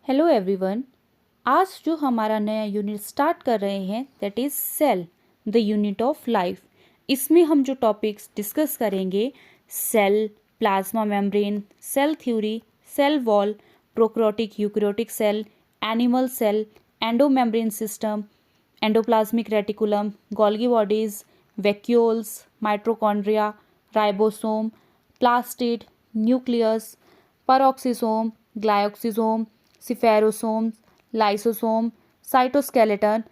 Hello everyone. आज जो हमारा नया यूनिट स्टार्ट कर रहे हैं that is cell, the unit of life. इसमें हम जो टॉपिक्स डिस्कस करेंगे, cell, plasma membrane, cell theory, cell wall, prokaryotic eukaryotic cell, animal cell, endomembrane system, endoplasmic reticulum, Golgi bodies, vacuoles, mitochondria, ribosome, plastid, nucleus, peroxisome, glyoxysome, spherosome, lysosome, cytoskeleton,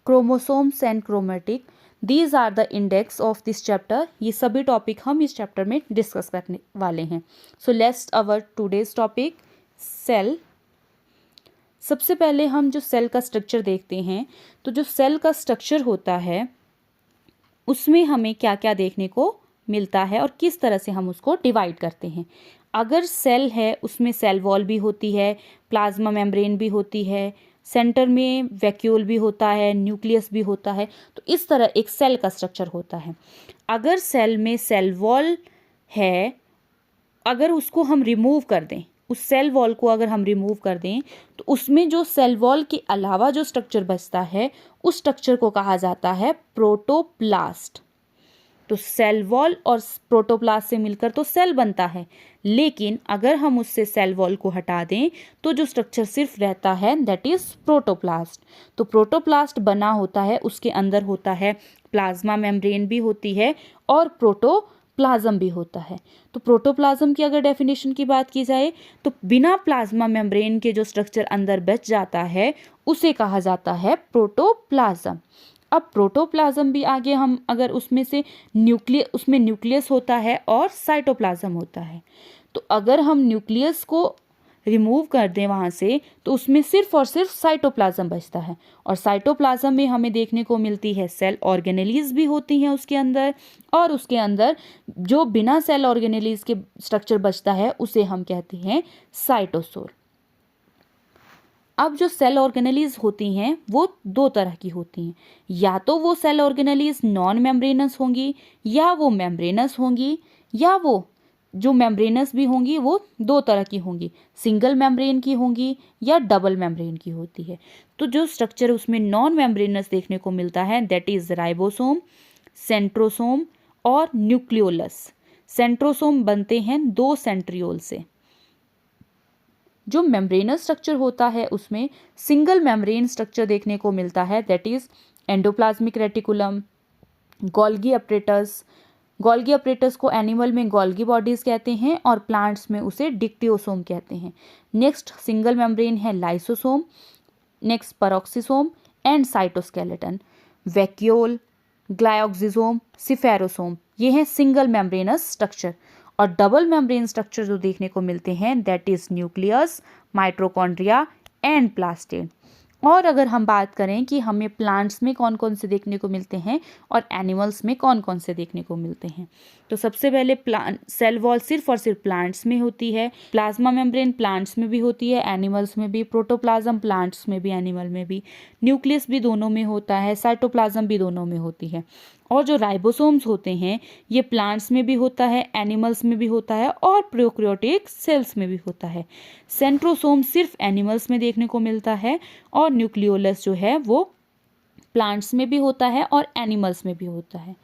chromosomes and chromatic. These are the index of this chapter. ये सभी topic हम इस chapter में discuss करने वाले हैं। So let's our today's topic cell. सबसे पहले हम जो सेल का स्ट्रक्चर देखते हैं, तो जो सेल का स्ट्रक्चर होता है उसमें हमें क्या क्या देखने को मिलता है और किस तरह से हम उसको डिवाइड करते हैं। अगर सेल है उसमें सेल वॉल भी होती है, प्लाज्मा मेम्ब्रेन भी होती है, सेंटर में वैक्यूल भी होता है, न्यूक्लियस भी होता है। तो इस तरह एक सेल का स्ट्रक्चर होता है। अगर सेल में सेल वॉल है, अगर उसको हम रिमूव कर दें, उस सेल वॉल को अगर हम रिमूव कर दें, तो उसमें जो सेल वॉल के अलावा जो स्ट्रक्चर बचता है उस स्ट्रक्चर को कहा जाता है प्रोटोप्लास्ट। तो सेल वॉल और प्रोटोप्लास्ट से मिलकर तो सेल बनता है, लेकिन अगर हम उससे सेल वॉल को हटा दें तो जो स्ट्रक्चर सिर्फ रहता है दैट इज प्रोटोप्लास्ट। तो प्रोटोप्लास्ट बना होता है, उसके अंदर होता है प्लाज्मा मेम्ब्रेन भी होती है और प्रोटोप्लाज्म भी होता है। तो प्रोटोप्लाज्म की अगर डेफिनेशन की बात की जाए तो बिना प्लाज्मा मेम्ब्रेन के जो स्ट्रक्चर अंदर बच जाता है उसे कहा जाता है प्रोटोप्लाज्म। अब प्रोटोप्लाज्म भी आगे हम अगर उसमें से उसमें न्यूक्लियस होता है और साइटोप्लाज्म होता है। तो अगर हम न्यूक्लियस को रिमूव कर दें वहाँ से तो उसमें सिर्फ और सिर्फ साइटोप्लाज्म बचता है। और साइटोप्लाज्म में हमें देखने को मिलती है सेल ऑर्गेनेलीज भी होती हैं उसके अंदर, और उसके अंदर जो बिना सेल ऑर्गेनेलीज के स्ट्रक्चर बचता है उसे हम कहते हैं साइटोसोल। अब जो सेल ऑर्गेनेलीज होती हैं वो दो तरह की होती हैं, या तो वो सेल ऑर्गेनेलीज नॉन मेम्ब्रेनस होंगी या वो मेम्ब्रेनस होंगी, या वो जो मेम्ब्रेनस भी होंगी वो दो तरह की होंगी, सिंगल मेम्ब्रेन की होंगी या डबल मेम्ब्रेन की होती है। तो जो स्ट्रक्चर उसमें नॉन मेम्ब्रेनस देखने को मिलता है दैट इज राइबोसोम, सेंट्रोसोम और न्यूक्लियोलस। सेंट्रोसोम बनते हैं दो सेंट्रियोल से। जो मेम्ब्रेनस स्ट्रक्चर होता है उसमें सिंगल मेम्ब्रेन स्ट्रक्चर देखने को मिलता है that is endoplasmic reticulum, Golgi apparatus. Golgi apparatus को एनिमल में गोल्गी बॉडीज कहते हैं और प्लांट्स में उसे डिक्टियोसोम कहते हैं। नेक्स्ट सिंगल मेम्ब्रेन है lysosome, next peroxisome and cytoskeleton. Vacuole, glyoxysome, spherosome, ये हैं सिंगल मेम्ब्रेनस स्ट्रक्चर। और डबल मेम्ब्रेन स्ट्रक्चर जो देखने को मिलते हैं that is nucleus, mitochondria and plastid. और अगर हम बात करें कि हमें प्लांट्स में कौन कौन से देखने को मिलते हैं और एनिमल्स में कौन कौन से देखने को मिलते हैं, तो सबसे पहले सेल वॉल सिर्फ और सिर्फ प्लांट्स में होती है, प्लाज्मा मेम्ब्रेन प्लांट्स में भी होती है, एनिमल्स में भी, प्रोटोप्लाज्म प्लांट्स में भी, एनिमल में भी, न्यूक्लियस भी दोनों में होता है, साइटोप्लाज्म भी दोनों में होती है। और जो राइबोसोम्स होते हैं ये प्लांट्स में भी होता है, एनिमल्स में भी होता है और प्रोकैरियोटिक सेल्स में भी होता है। सेंट्रोसोम सिर्फ एनिमल्स में देखने को मिलता है और न्यूक्लियोलस जो है वो प्लांट्स में भी होता है और एनिमल्स में भी होता है।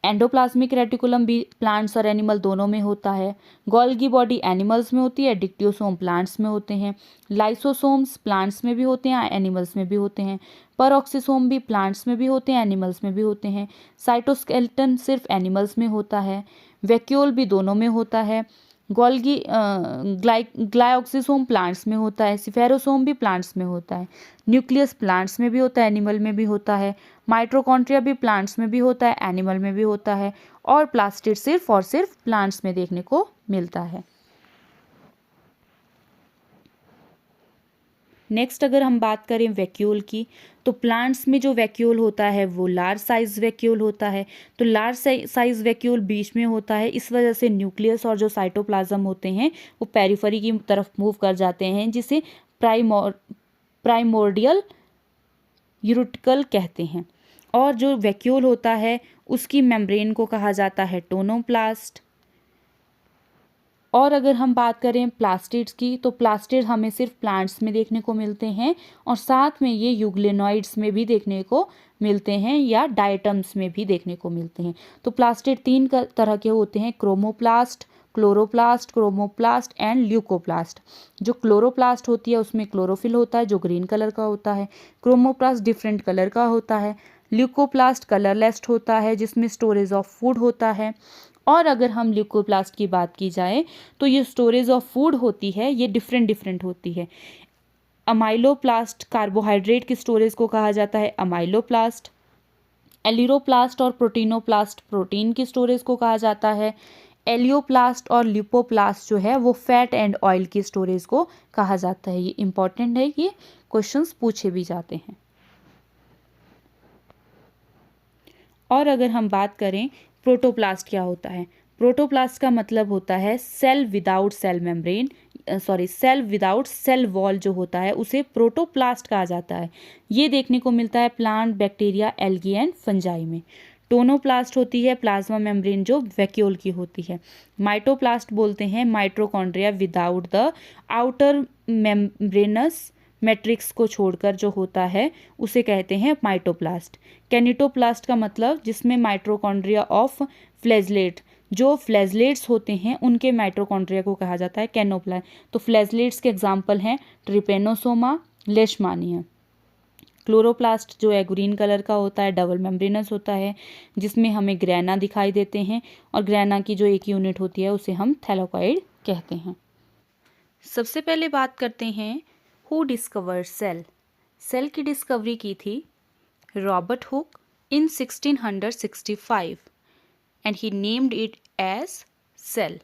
एंडोप्लाज्मिक रेटिकुलम भी प्लांट्स और एनिमल दोनों में होता है। गोल्गी बॉडी एनिमल्स में होती है, डिक्टियोसोम प्लांट्स में होते हैं। लाइसोसोम्स प्लांट्स में भी होते हैं, एनिमल्स में भी होते हैं। पेरोक्सिसोम भी प्लांट्स में भी होते हैं, एनिमल्स में भी होते हैं। साइटोस्केलेटन सिर्फ एनिमल्स में होता है। वैक्यूल भी दोनों में होता है। गोल्गी ग्लाइकोसिसोम प्लांट्स में होता है, सिफेरोसोम भी प्लांट्स में होता है। न्यूक्लियस प्लांट्स में भी होता है, एनिमल में भी होता है। माइटोकॉन्ड्रिया भी प्लांट्स में भी होता है, एनिमल में भी होता है। और प्लास्टिड सिर्फ और सिर्फ प्लांट्स में देखने को मिलता है। नेक्स्ट अगर हम बात करें वैक्यूल की, तो प्लांट्स में जो वैक्यूल होता है वो लार्ज साइज वैक्यूल होता है। तो लार्ज साइज वैक्यूल बीच में होता है, इस वजह से न्यूक्लियस और जो साइटोप्लाज्म होते हैं वो पेरिफेरी की तरफ मूव कर जाते हैं, जिसे प्राइमोर्डियल यूरेटिकल कहते हैं। और जो वैक्यूल होता है उसकी मेम्ब्रेन को कहा जाता है टोनोप्लास्ट। और अगर हम बात करें प्लास्टिड्स की, तो प्लास्टिड हमें सिर्फ प्लांट्स में देखने को मिलते हैं और साथ में ये यूग्लेनॉइड्स में भी देखने को मिलते हैं या डायटम्स में भी देखने को मिलते हैं। तो प्लास्टिड 3 तरह के होते हैं, क्रोमोप्लास्ट, क्रोमोप्लास्ट एंड ल्यूकोप्लास्ट। जो क्लोरोप्लास्ट होती है उसमें क्लोरोफिल होता है जो ग्रीन कलर का होता है, क्रोमोप्लास्ट डिफरेंट कलर का होता है, ल्यूकोप्लास्ट कलरलेस होता है जिसमें स्टोरेज ऑफ फूड होता है। और अगर हम ल्यूकोप्लास्ट की बात की जाए तो ये स्टोरेज ऑफ फूड होती है, ये डिफरेंट होती है। अमाइलोप्लास्ट कार्बोहाइड्रेट की स्टोरेज को कहा जाता है अमाइलोप्लास्ट। एलिरोप्लास्ट और प्रोटीनोप्लास्ट प्रोटीन की स्टोरेज को कहा जाता है। एलियोप्लास्ट और लिपोप्लास्ट जो है वो फैट एंड ऑयल की स्टोरेज को कहा जाता है। ये इंपॉर्टेंट है, ये क्वेश्चंस पूछे भी जाते हैं। और अगर हम बात करें प्रोटोप्लास्ट क्या होता है, प्रोटोप्लास्ट का मतलब होता है cell without cell membrane, cell without cell wall जो होता है उसे प्रोटोप्लास्ट कहा जाता है। ये देखने को मिलता है plant, bacteria, algae and fungi में। टोनोप्लास्ट होती है प्लाज्मा मेम्ब्रेन जो वैक्यूल की होती है। माइटोप्लास्ट बोलते हैं mitochondria without the outer membranes matrix को छोड़कर जो होता है उसे कहते हैं माइटोप्लास्ट। कैनिटोप्लास्ट का मतलब जिसमें माइटोकॉन्ड्रिया ऑफ फ्लैजलेट, जो फ्लैजलेट्स होते हैं उनके माइटोकॉन्ड्रिया को कहा जाता है कैनोप्लास्ट। तो फ्लैजलेट्स के एग्जाम्पल हैं ट्रिपेनोसोमा, लेशमानिया। क्लोरोप्लास्ट जो है ग्रीन कलर का होता है, डबल मेम्ब्रेनस होता है जिसमें हमें ग्रैना दिखाई देते हैं और ग्रैना की जो एक यूनिट होती है उसे हम थैलाकोइड कहते हैं। सबसे पहले बात करते हैं हु डिस्कवर्ड सेल। सेल की डिस्कवरी की थी Robert Hooke in 1665 and he named it as cell.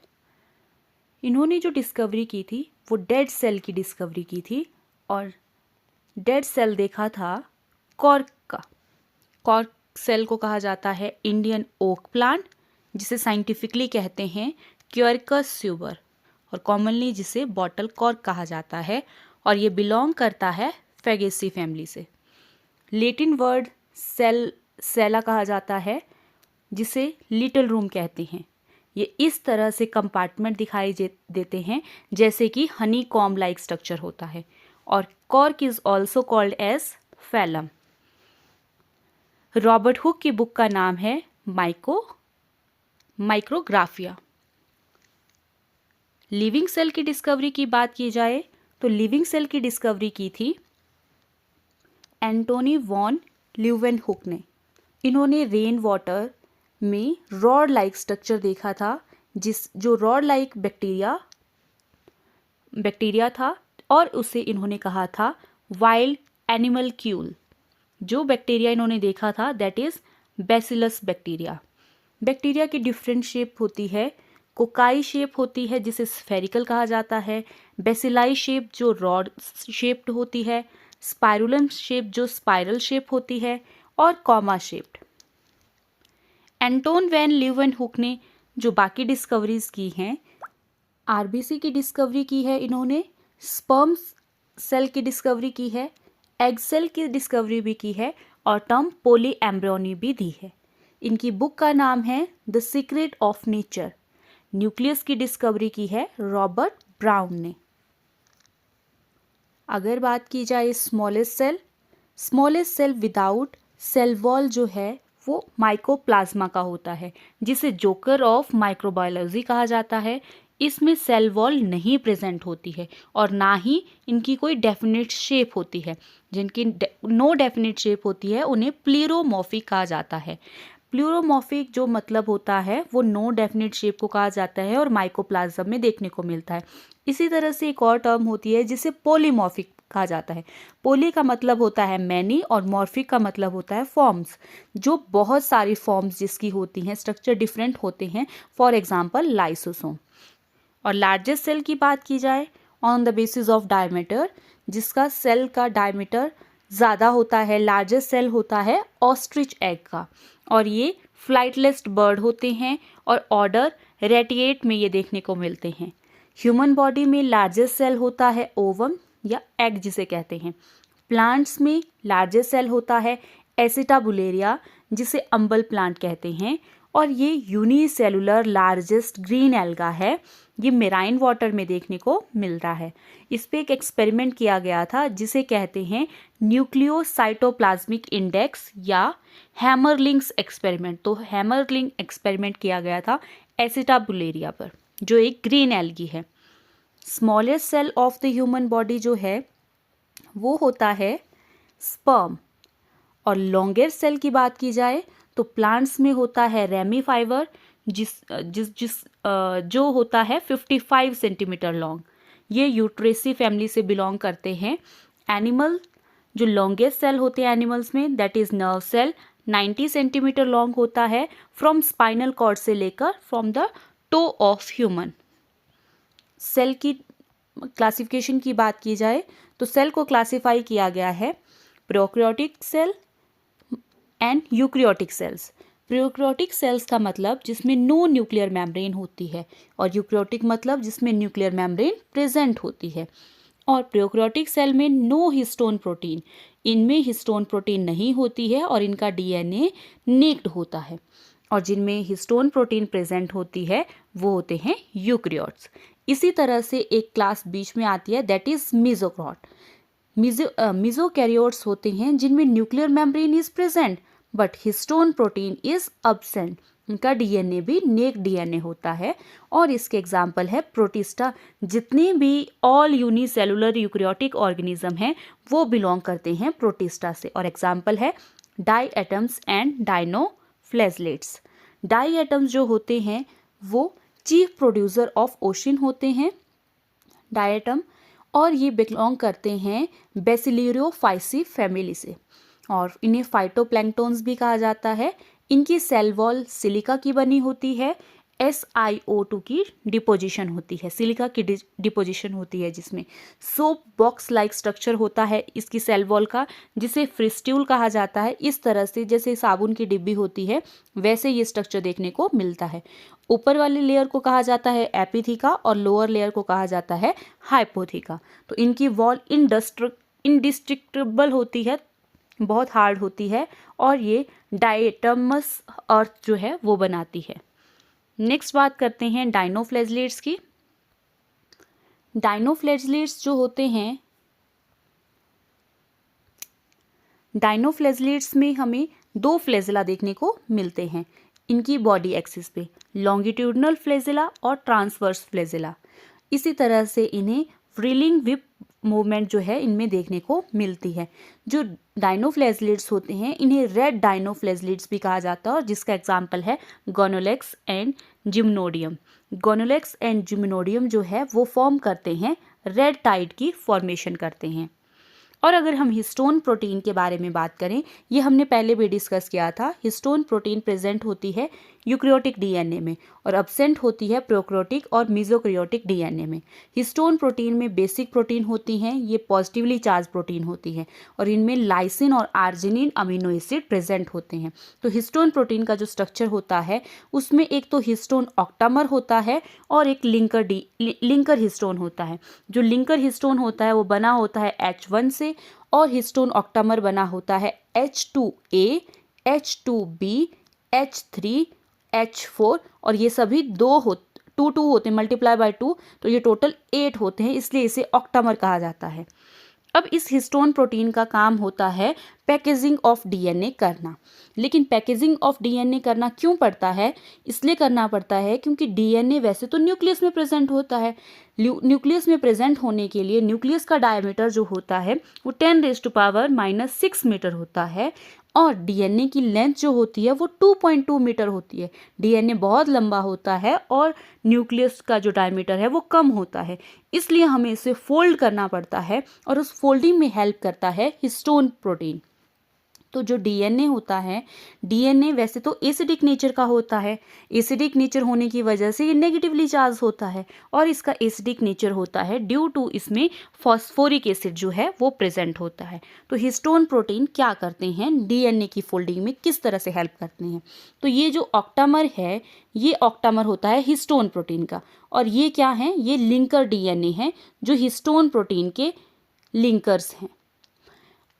इन्होंने जो डिस्कवरी की थी वो डेड सेल की डिस्कवरी की थी और डेड सेल देखा था कॉर्क का। कॉर्क सेल को कहा जाता है इंडियन ओक प्लांट, जिसे साइंटिफिकली कहते हैं क्योरकस स्यूबर और कॉमनली जिसे बॉटल कॉर्क कहा जाता है, और ये बिलोंग करता है फैगेसी फैमिली से। लैटिन वर्ड सेला कहा जाता है जिसे लिटिल रूम कहते हैं। ये इस तरह से कंपार्टमेंट दिखाई देते हैं जैसे कि हनी कॉम लाइक स्ट्रक्चर होता है। और cork is also called as phellem. Robert Hooke की बुक का नाम है माइक्रोग्राफिया। लिविंग सेल की डिस्कवरी की बात की जाए तो लिविंग सेल की डिस्कवरी की थी एंटोनी वॉन ल्यूवेनहुक ने। इन्होंने रेन वाटर में रॉड लाइक स्ट्रक्चर देखा था, जो रॉड लाइक बैक्टीरिया था और उसे इन्होंने कहा था वाइल्ड एनिमल क्यूल। जो बैक्टीरिया इन्होंने देखा था that is bacillus bacteria. Bacteria की डिफरेंट शेप होती है, कोकाई शेप होती है जिसे स्फेरिकल कहा जाता है, बेसिलाई शेप जो रॉड शेप्ड होती है, स्पाइरुलम शेप जो स्पाइरल शेप होती है और comma shaped. Anton van Leeuwenhoek ने जो बाकी डिस्कवरीज की हैं, आरबीसी की डिस्कवरी की है इन्होंने, स्पर्म सेल की डिस्कवरी की है, एग सेल की डिस्कवरी भी की है और टर्म पोली एम्ब्रियोनी भी दी है। इनकी बुक का नाम है the secret of nature. Nucleus की डिस्कवरी की है रॉबर्ट ब्राउन ने। अगर बात की जाए smallest cell without cell wall जो है वो माइकोप्लाज्मा का होता है, जिसे जोकर ऑफ माइक्रोबायोलॉजी कहा जाता है। इसमें सेल वॉल नहीं प्रेजेंट होती है और ना ही इनकी कोई डेफिनेट शेप होती है। जिनकी नो डेफिनेट शेप होती है उन्हें प्लेरोमॉर्फिक कहा जाता है। प्लूरोमॉर्फिक जो मतलब होता है वो नो डेफिनेट शेप को कहा जाता है और माइकोप्लाज्म में देखने को मिलता है। इसी तरह से एक और टर्म होती है जिसे पॉलीमॉर्फिक कहा जाता है। पोली का मतलब होता है मैनी और मॉर्फिक का मतलब होता है फॉर्म्स, जो बहुत सारी फॉर्म्स जिसकी होती हैं, स्ट्रक्चर डिफरेंट होते हैं, फॉर एग्जाम्पल लाइसोसोम। और लार्जेस्ट सेल की बात की जाए on the basis of diameter, जिसका सेल का डायमीटर ज़्यादा होता है, लार्जेस्ट सेल होता है ऑस्ट्रिच एग का, और ये फ्लाइटलेस बर्ड होते हैं और ऑर्डर रेटिएट में ये देखने को मिलते हैं। ह्यूमन बॉडी में लार्जेस्ट सेल होता है ओवम या एग जिसे कहते हैं। प्लांट्स में लार्जेस्ट सेल होता है एसिटाबुलेरिया जिसे अम्बल प्लांट कहते हैं, और ये यूनिसेलुलर लार्जेस्ट ग्रीन एल्गा है ये मेराइन वाटर में देखने को मिल रहा है। इस पे एक एक्सपेरिमेंट किया गया था जिसे कहते हैं न्यूक्लियोसाइटोप्लाज्मिक इंडेक्स या हैमरलिंक्स एक्सपेरिमेंट। तो हैमरलिंक एक्सपेरिमेंट किया गया था एसिटाबुलेरिया पर, जो एक ग्रीन एल्गी है। Smallest cell of the human body जो है वो होता है स्पर्म, और लॉन्गेस्ट सेल की बात की जाए तो प्लांट्स में होता है रेमी फाइबर, जो होता है 55 सेंटीमीटर लॉन्ग। ये यूट्रेसी फैमिली से बिलोंग करते हैं। एनिमल जो लॉन्गेस्ट सेल होते हैं एनिमल्स में, that is nerve cell, 90 centimetre long होता है फ्रॉम स्पाइनल कॉर्ड से लेकर from the toe of human. Cell की क्लासिफिकेशन की बात की जाए तो सेल को क्लासिफाई किया गया है prokaryotic cell and eukaryotic cells. Prokaryotic cells का मतलब जिसमें नो न्यूक्लियर मेम्ब्रेन होती है, और यूकैरियोटिक मतलब जिसमें न्यूक्लियर मेम्ब्रेन प्रेजेंट होती है। और प्रोकैरियोटिक सेल में नो हिस्टोन प्रोटीन, इनमें हिस्टोन प्रोटीन नहीं होती है और इनका डीएनए नेक्ड होता है। और जिनमें हिस्टोन प्रोटीन प्रेजेंट होती है वो होते हैं यूकैरियोट्स। इसी तरह से एक क्लास बीच में आती है, दैट इज मीजोकॉट। मीजोकैरियोट्स होते हैं जिनमें nuclear membrane is present but histone protein is absent. इनका डीएनए भी नेक डीएनए होता है। और इसके एग्जाम्पल है प्रोटिस्टा। जितने भी ऑल यूनिसेलुलर यूकैरियोटिक ऑर्गेनिज्म हैं वो बिलोंग करते हैं प्रोटिस्टा से। और एग्जाम्पल है diatoms and dinoflagellates. Diatoms जो होते हैं वो चीफ प्रोड्यूसर ऑफ ओशन होते हैं, डाई एटम, और ये बिलोंग करते हैं बेसिलियोफाइसी फैमिली से। और इन्हें फाइटोप्लैंक्टन्स भी कहा जाता है। इनकी सेल वॉल सिलिका की बनी होती है। SiO2 की डिपोजिशन होती है, सिलिका की डिपोजिशन होती है, जिसमें सोप बॉक्स लाइक स्ट्रक्चर होता है इसकी सेल वॉल का, जिसे फ्रिस्ट्यूल कहा जाता है। इस तरह से जैसे साबुन की डिब्बी होती है वैसे ये स्ट्रक्चर देखने को मिलता है। ऊपर वाली लेयर को कहा जाता है एपिथीका और लोअर लेयर को कहा जाता है हाइपोथीका। तो इनकी वॉल इंडिस्ट्रक्टेबल होती है, बहुत हार्ड होती है, और ये डायटमस अर्थ जो है वो बनाती है। नेक्स्ट बात करते हैं डायनोफ्लेजलेट्स की। डायनोफ्लेजलेट्स जो होते हैं, डायनोफ्लेजलेट्स में हमें दो फ्लेजिला देखने को मिलते हैं इनकी बॉडी एक्सिस पे, लॉन्गिट्यूडनल फ्लेजिला और ट्रांसवर्स फ्लेजिला। इसी तरह से इन्हें व्रिलिंग विप मूवमेंट जो है इनमें देखने को मिलती है। जो डायनोफ्लेजलेट्स होते हैं इन्हें रेड डायनोफ्लेजलेट्स भी कहा जाता है, और जिसका एग्जाम्पल है गोनोलेक्स एंड जिम्नोडियम। गोनोलेक्स एंड जिम्नोडियम जो है वो फॉर्म करते हैं रेड टाइड की फॉर्मेशन करते हैं। और अगर हम हिस्टोन प्रोटीन के बारे में बात करें, ये हमने पहले भी डिस्कस किया था। हिस्टोन प्रोटीन प्रेजेंट होती है यूकैरियोटिक डीएनए में और अब्सेंट होती है प्रोकैरियोटिक और मेसोकैरियोटिक डीएनए में। हिस्टोन प्रोटीन में बेसिक प्रोटीन होती हैं, ये पॉजिटिवली चार्ज प्रोटीन होती है, और इनमें लाइसिन और आर्जिनिन अमीनो एसिड प्रेजेंट होते हैं। तो हिस्टोन प्रोटीन का जो स्ट्रक्चर होता है उसमें एक तो हिस्टोन ऑक्टामर होता है और एक लिंकर हिस्टोन होता है। जो लिंकर हिस्टोन होता है वो बना होता है H1 से, और हिस्टोन ऑक्टामर बना होता है H2A, H2B, H3, H4, और ये सभी 2 होते हैं, मल्टीप्लाई बाय 2, तो ये टोटल 8 होते हैं, इसलिए इसे ऑक्टामर कहा जाता है। अब इस हिस्टोन प्रोटीन का काम होता है पैकेजिंग ऑफ डीएनए करना। लेकिन पैकेजिंग ऑफ डीएनए करना क्यों पड़ता है? इसलिए करना पड़ता है क्योंकि डीएनए वैसे तो न्यूक्लियस में प्रेजेंट होता है। न्यूक्लियस में प्रेजेंट होने के लिए न्यूक्लियस का डायमीटर जो होता है वो 10⁻⁻⁶ मीटर होता है, और डीएनए की लेंथ जो होती है वो 2.2 मीटर होती है। डीएनए बहुत लंबा होता है और न्यूक्लियस का जो डायमीटर है वो कम होता है, इसलिए हमें इसे फोल्ड करना पड़ता है, और उस फोल्डिंग में हेल्प करता है हिस्टोन प्रोटीन। तो जो डीएनए होता है, डीएनए वैसे तो एसिडिक नेचर का होता है। एसिडिक नेचर होने की वजह से ये नेगेटिवली चार्ज होता है, और इसका एसिडिक नेचर होता है ड्यू टू इसमें फॉस्फोरिक एसिड जो है वो प्रेजेंट होता है। तो हिस्टोन प्रोटीन क्या करते हैं, डीएनए की फोल्डिंग में किस तरह से हेल्प करते हैं? तो ये जो ऑक्टामर है, ये ऑक्टामर होता है हिस्टोन प्रोटीन का, और ये क्या है, ये लिंकर डीएनए है जो हिस्टोन प्रोटीन के लिंकर्स हैं।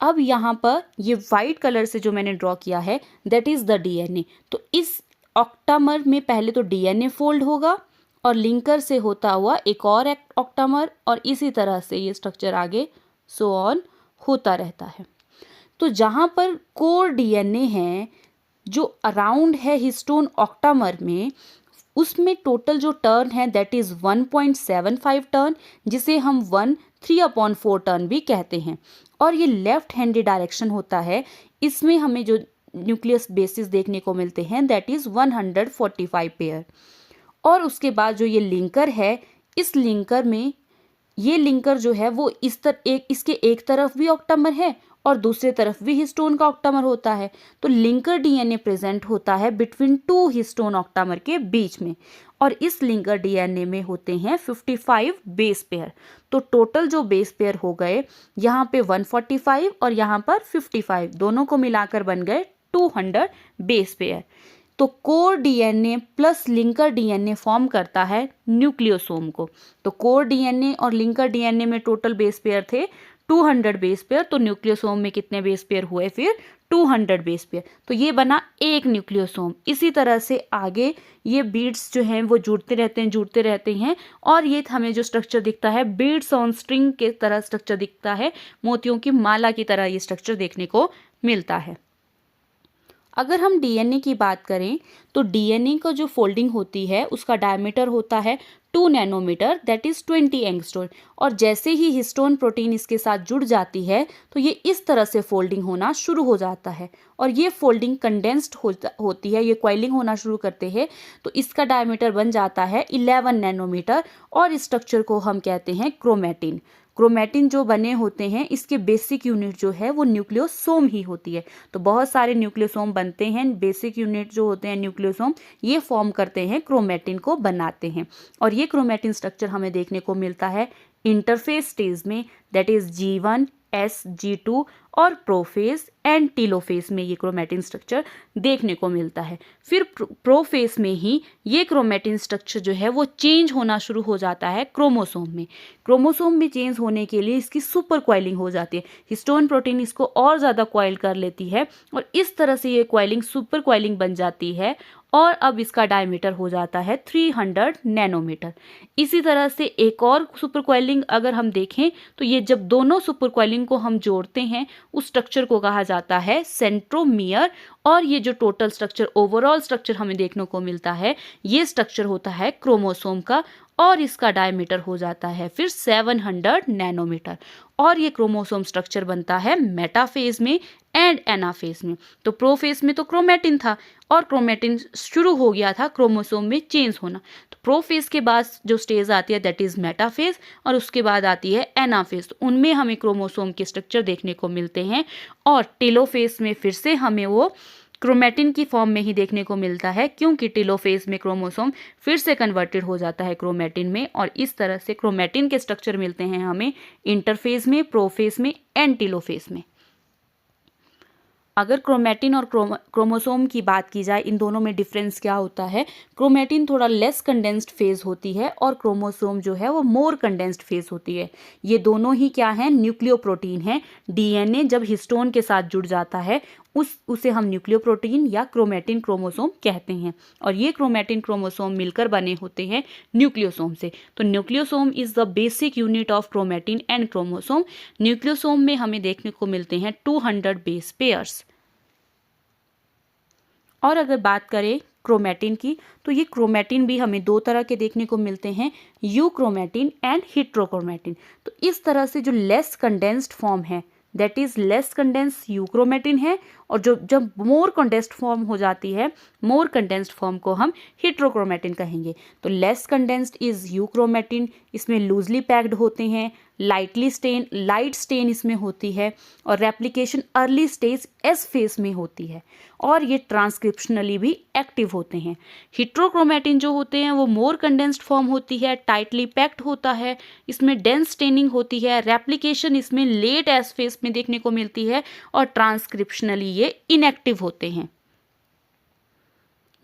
अब यहाँ पर ये वाइट कलर से जो मैंने ड्रॉ किया है दैट इज़ द डीएनए। तो इस ऑक्टामर में पहले तो डीएनए फोल्ड होगा, और लिंकर से होता हुआ एक और ऑक्टामर, और इसी तरह से ये स्ट्रक्चर आगे सो ऑन होता रहता है। तो जहाँ पर कोर डीएनए है जो अराउंड है हिस्टोन ऑक्टामर में, उसमें टोटल जो टर्न है दैट इज़ 1.75 टर्न, जिसे हम 1/3/4 टर्न भी कहते हैं। और ये लेफ्ट हैंडेड डायरेक्शन होता है। इसमें हमें जो न्यूक्लियस बेसिस देखने को मिलते हैं दैट इज़ 145 पेयर। और उसके बाद जो ये लिंकर है, इस लिंकर में ये लिंकर जो है वो इसके एक तरफ भी ऑक्टामर है और दूसरे तरफ भी हिस्टोन का ऑक्टामर होता है। तो लिंकर डीएनए प्रेजेंट होता है बिटवीन 2 हिस्टोन ऑक्टामर के बीच में, और इस लिंकर डीएनए में होते हैं 55 बेस पेयर। तो टोटल जो बेस पेयर हो गए यहाँ पे 145 और यहाँ पर 55, दोनों को मिलाकर बन गए 200 बेस पेयर। तो core DNA plus linker DNA form करता है न्यूक्लियोसोम को। तो कोर डीएनए और लिंकर डीएनए में टोटल बेस पेयर थे 200 बेस पेयर, तो न्यूक्लियोसोम में कितने बेस पेयर हुए फिर 200 बेस पेयर। तो ये बना एक न्यूक्लियोसोम। इसी तरह से आगे ये बीड्स जो हैं वो जुड़ते रहते हैं और ये हमें जो स्ट्रक्चर दिखता है बीड्स ऑन स्ट्रिंग के तरह स्ट्रक्चर दिखता है, मोतियों की माला की तरह ये स्ट्रक्चर देखने को मिलता है। अगर हम डीएनए की बात करें तो डीएनए का जो फोल्डिंग होती है उसका डायमीटर होता है 2 नैनोमीटर दैट इज़ 20 एंगस्ट्रॉम। और जैसे ही हिस्टोन प्रोटीन इसके साथ जुड़ जाती है तो ये इस तरह से फोल्डिंग होना शुरू हो जाता है, और ये फोल्डिंग कंडेंस्ड होती है, ये क्वाइलिंग होना शुरू करते हैं। तो इसका डायमीटर बन जाता है 11 नैनोमीटर, और इस स्ट्रक्चर को हम कहते हैं क्रोमैटिन। क्रोमैटिन जो बने होते हैं इसके बेसिक यूनिट जो है वो न्यूक्लियोसोम ही होती है। तो बहुत सारे न्यूक्लियोसोम बनते हैं, बेसिक यूनिट जो होते हैं न्यूक्लियोसोम ये फॉर्म करते हैं, क्रोमैटिन को बनाते हैं। और ये क्रोमैटिन स्ट्रक्चर हमें देखने को मिलता है इंटरफेस स्टेज में, that is G1 S G2 और प्रोफेज एंड टीलोफेज में ये क्रोमैटिन स्ट्रक्चर देखने को मिलता है। फिर प्रोफेज में ही ये क्रोमैटिन स्ट्रक्चर जो है वो चेंज होना शुरू हो जाता है क्रोमोसोम में। क्रोमोसोम में चेंज होने के लिए इसकी सुपर क्वाइलिंग हो जाती है, हिस्टोन प्रोटीन इसको और ज़्यादा क्वाइल कर लेती है और इस तरह से ये क्वाइलिंग सुपर क्वाइलिंग बन जाती है और अब इसका डायमीटर हो जाता है 300 नैनोमीटर। इसी तरह से एक और सुपर क्वाइलिंग अगर हम देखें तो ये जब दोनों सुपर क्वाइलिंग को हम जोड़ते हैं उस स्ट्रक्चर को कहा जाता है सेंट्रोमियर। और ये जो टोटल स्ट्रक्चर ओवरऑल स्ट्रक्चर हमें देखने को मिलता है ये स्ट्रक्चर होता है क्रोमोसोम का, और इसका डायमीटर हो जाता है फिर 700 नैनोमीटर। और ये क्रोमोसोम स्ट्रक्चर बनता है मेटाफेज में एंड एनाफेज में। तो प्रोफेज में तो क्रोमैटिन था और क्रोमैटिन शुरू हो गया था क्रोमोसोम में चेंज होना। तो प्रोफेज के बाद जो स्टेज आती है दैट इज़ मेटाफेज, और उसके बाद आती है एनाफेज। तो उनमें हमें क्रोमोसोम के स्ट्रक्चर देखने को मिलते हैं। और टेलोफेज में फिर से हमें वो क्रोमैटिन की फॉर्म में ही देखने को मिलता है, क्योंकि टेलोफेज में क्रोमोसोम फिर से कन्वर्टेड हो जाता है क्रोमैटिन में, और इस तरह से क्रोमैटिन के स्ट्रक्चर मिलते हैं हमें इंटरफेज में, प्रोफेज में एंड टेलोफेज में। अगर क्रोमैटिन और क्रोमोसोम की बात की जाए, इन दोनों में डिफरेंस क्या होता है? क्रोमैटिन थोड़ा लेस कंडेंस्ड फेज होती है और क्रोमोसोम जो है वो मोर कंडेंस्ड फेज होती है। ये दोनों ही क्या हैं? न्यूक्लियोप्रोटीन है। डीएनए जब हिस्टोन के साथ जुड़ जाता है उसे हम न्यूक्लियोप्रोटीन या क्रोमैटिन क्रोमोसोम कहते हैं, और ये क्रोमैटिन क्रोमोसोम मिलकर बने होते हैं न्यूक्लियोसोम से। तो nucleosome is the basic unit of chromatin and chromosome. Nucleosome में हमें देखने को मिलते हैं 200 बेस पेयर्स। और अगर बात करें क्रोमैटिन की तो ये क्रोमैटिन भी हमें दो तरह के देखने को मिलते हैं, यूक्रोमैटिन एंड हेट्रोक्रोमैटिन। तो इस तरह से जो लेस कंडेंस्ड फॉर्म है that is less condense euchromatin है, और जो जब मोर कंडेंस्ड फॉर्म हो जाती है मोर कंडेंस्ड फॉर्म को हम हेट्रोक्रोमैटिन कहेंगे। तो लेस कंडेंस्ड इज यूक्रोमैटिन, इसमें लूजली पैक्ड होते हैं, लाइट स्टेन इसमें होती है, और replication early stage S phase में होती है, और ये ट्रांसक्रिप्शनली भी एक्टिव होते हैं। हेट्रोक्रोमैटिन जो होते हैं वो मोर कंडेंस्ड फॉर्म होती है, टाइटली पैक्ड होता है, इसमें डेंस स्टेनिंग होती है, रेप्लिकेशन इसमें लेट एस फेज में देखने को मिलती है, और ट्रांसक्रिप्शनली ये इनएक्टिव होते हैं।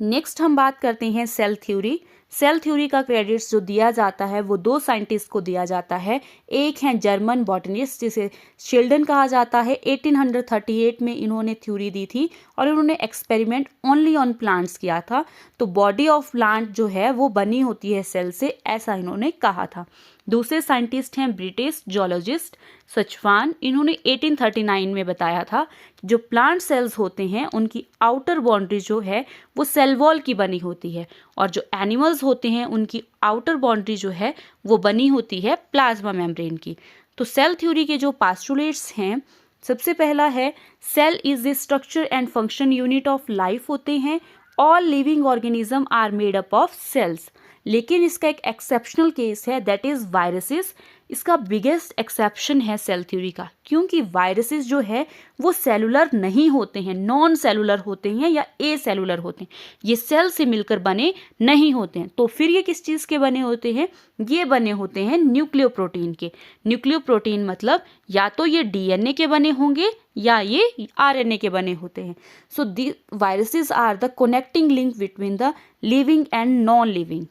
नेक्स्ट हम बात करते हैं सेल थ्योरी। सेल थ्योरी का क्रेडिट्स जो दिया जाता है वो दो साइंटिस्ट को दिया जाता है। एक हैं जर्मन बॉटनिस्ट जिसे शेल्डन कहा जाता है। 1838 में इन्होंने थ्योरी दी थी और इन्होंने एक्सपेरिमेंट ओनली ऑन प्लांट्स किया था। तो बॉडी ऑफ प्लांट जो है वो बनी होती है सेल से, ऐसा इन्होंने कहा था। दूसरे साइंटिस्ट हैं ब्रिटिश जोलॉजिस्ट सचवान। इन्होंने 1839 में बताया था जो प्लांट सेल्स होते हैं उनकी आउटर बाउंड्री जो है वो सेल वॉल की बनी होती है और जो एनिमल्स होते हैं उनकी आउटर बाउंड्री जो है वो बनी होती है प्लाज्मा मेम्ब्रेन की। तो सेल थ्योरी के जो पास्टुलेट्स हैं, सबसे पहला है cell is the structure and function unit of life होते हैं। All living organism are made up of cells. लेकिन इसका एक एक्सेप्शनल केस है, दैट इज वायरसेस। इसका बिगेस्ट एक्सेप्शन है सेल थ्योरी का, क्योंकि वायरसेस जो है वो सेलुलर नहीं होते हैं, नॉन सेलुलर होते हैं या ए सेलुलर होते हैं, ये सेल से मिलकर बने नहीं होते हैं। तो फिर ये किस चीज़ के बने होते हैं? ये बने होते हैं न्यूक्लियोप्रोटीन के। न्यूक्लियोप्रोटीन मतलब या तो ये डीएनए के बने होंगे या ये आरएनए के बने होते हैं। So the viruses are the connecting link between the living and non living.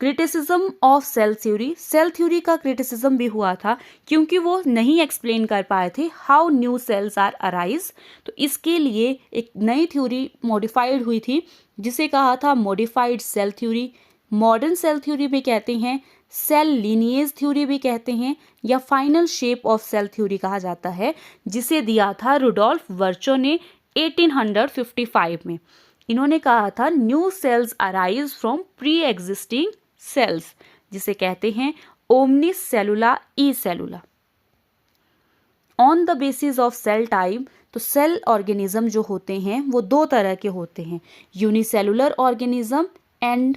Criticism of cell theory. Cell theory का क्रिटिसिज्म भी हुआ था क्योंकि वो नहीं एक्सप्लेन कर पाए थे how new cells are arise. तो इसके लिए एक नई थ्योरी मॉडिफाइड हुई थी जिसे कहा था modified cell theory. Modern cell theory भी कहते हैं, सेल लीनिएज थ्योरी भी कहते हैं, या final shape of cell theory कहा जाता है, जिसे दिया था रुडोल्फ वर्चो ने 1855 में। इन्होंने कहा था new cells arise from pre existing cells, जिसे कहते हैं omnis cellula e cellula. On the basis of cell type, तो सेल ऑर्गेनिज्म जो होते हैं वो दो तरह के होते हैं, unicellular organism and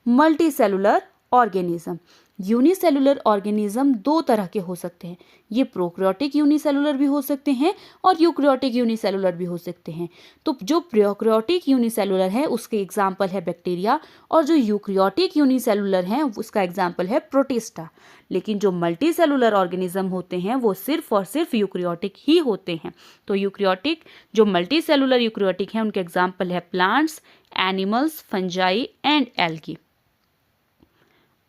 multi cellular organism. Unicellular organism दो तरह के हो सकते हैं, ये प्रोकैरियोटिक यूनिसेलुलर भी हो सकते हैं और यूकैरियोटिक यूनिसेलुलर भी हो सकते हैं। तो जो प्रोकैरियोटिक यूनिसेलुलर है उसके एग्जाम्पल है बैक्टीरिया, और जो यूकैरियोटिक यूनिसेलुलर हैं उसका एग्जाम्पल है प्रोटिस्टा। लेकिन जो मल्टी सेलुलर ऑर्गेनिज्म होते हैं वो सिर्फ और सिर्फ यूकैरियोटिक ही होते हैं। तो यूकैरियोटिक जो मल्टी सेलुलर यूकैरियोटिक हैं उनके एग्जाम्पल है plants, animals, fungi and algae.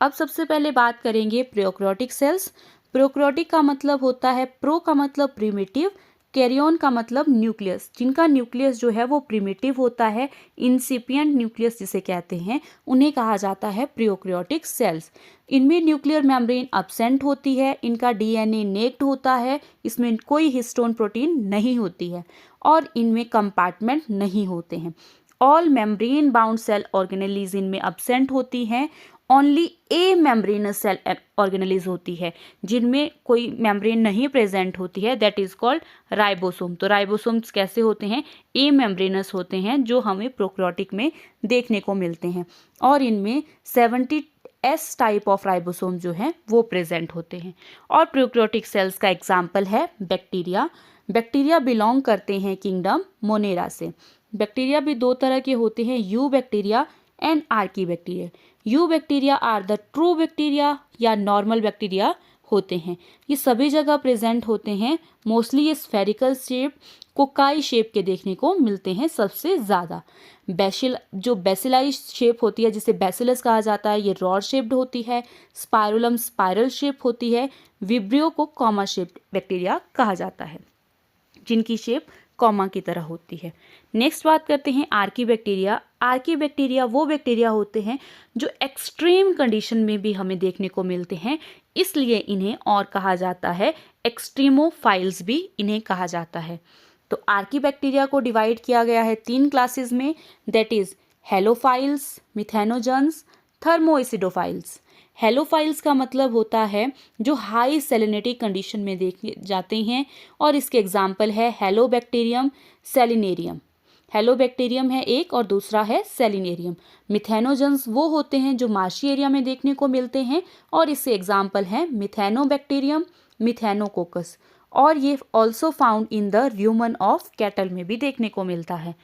अब सबसे पहले बात करेंगे प्रोकैरियोटिक सेल्स। प्रोकैरियोटिक का मतलब होता है, प्रो का मतलब प्रिमिटिव, कैरियन का मतलब न्यूक्लियस, जिनका न्यूक्लियस जो है वो प्रिमिटिव होता है, इंसिपिएंट न्यूक्लियस जिसे कहते हैं, उन्हें कहा जाता है प्रोकैरियोटिक सेल्स। इनमें न्यूक्लियर मेम्ब्रेन अब्सेंट होती है, इनका डीएनए नेक्ड होता है, इसमें कोई हिस्टोन प्रोटीन नहीं होती है और इनमें कंपार्टमेंट नहीं होते हैं। All membrane bound cell organelles इनमें अब्सेंट होती हैं। Only amembranous cell organelles होती है जिनमें कोई मेम्ब्रेन नहीं प्रेजेंट होती है, दैट इज कॉल्ड राइबोसोम। तो राइबोसोम्स कैसे होते हैं? ए मेम्ब्रेनस होते हैं, जो हमें प्रोकैरियोटिक में देखने को मिलते हैं और इनमें 70S टाइप ऑफ राइबोसोम जो हैं वो प्रेजेंट होते हैं। और प्रोकैरियोटिक सेल्स का एग्जाम्पल है बैक्टीरिया। बैक्टीरिया बिलोंग करते हैं किंगडम मोनेरा से। बैक्टीरिया भी दो तरह के होते हैं, eubacteria and archaebacteria. Eubacteria are the true bacteria या नॉर्मल बैक्टीरिया होते हैं, ये सभी जगह प्रेजेंट होते हैं। मोस्टली ये स्फेरिकल शेप, कोकाई शेप के देखने को मिलते हैं सबसे ज़्यादा। जो बेसिलाई शेप होती है जिसे बेसिलस कहा जाता है, ये रॉड शेप्ड होती है। स्पाइरुलम स्पाइरल शेप होती है। विब्रियो को कॉमा शेप्ड बैक्टीरिया कहा जाता है, जिनकी शेप कॉमा की तरह होती है। नेक्स्ट बात करते हैं आर्की बैक्टीरिया। आर्की बैक्टीरिया वो बैक्टीरिया होते हैं जो एक्सट्रीम कंडीशन में भी हमें देखने को मिलते हैं, इसलिए इन्हें और कहा जाता है एक्सट्रीमोफाइल्स भी इन्हें कहा जाता है। तो आर्की बैक्टीरिया को डिवाइड किया गया है 3 क्लासेस में, दैट इज हेलोफाइल्स, मिथेनोजन्स, थर्मोएसिडोफाइल्स। हेलोफाइल्स का मतलब होता है जो हाई सेलिनिटी कंडीशन में देखे जाते हैं और इसके एग्जाम्पल है हेलोबैक्टीरियम, सेलिनेरियम। हेलोबैक्टीरियम है एक और दूसरा है सेलिनेरियम। मिथेनोजन्स वो होते हैं जो मार्शी एरिया में देखने को मिलते हैं और इसके एग्जाम्पल हैं मिथेनोबैक्टीरियम, मिथेनोकोकस, और ये also found in the र्यूमन of cattle में भी देखने को मिलता है।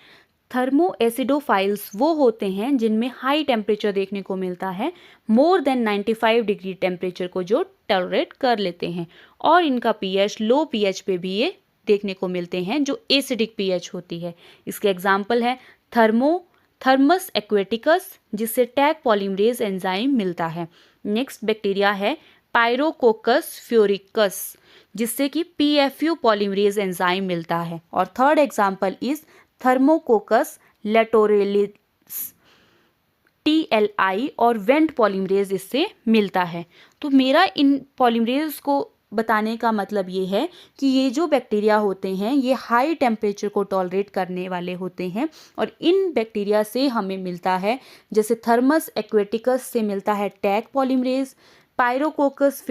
थर्मोएसिडोफाइल्स वो होते हैं जिनमें हाई टेम्परेचर देखने को मिलता है, मोर देन 95 डिग्री टेम्परेचर को जो टॉलरेट कर लेते हैं, और इनका पीएच लो पीएच पे भी ये देखने को मिलते हैं जो एसिडिक पीएच होती है। इसके एग्जाम्पल है थर्मस एक्वेटिकस जिससे टैग पॉलीमरेज एंजाइम मिलता है। नेक्स्ट बैक्टीरिया है पायरोकोकस फ्योरिकस जिससे कि पीएफयू पॉलीमरेज एंजाइम मिलता है। और थर्ड एग्जाम्पल इज थर्मोकोकस लेटोरेलिस TLI और वेंट पॉलीमरेज इससे मिलता है। तो मेरा इन पॉलीमरेज को बताने का मतलब ये है कि ये जो बैक्टीरिया होते हैं ये हाई टेम्परेचर को टॉलरेट करने वाले होते हैं और इन बैक्टीरिया से हमें मिलता है, जैसे थर्मस एक्वेटिकस से मिलता है टैग पॉलीमरेज, पायरोकोकस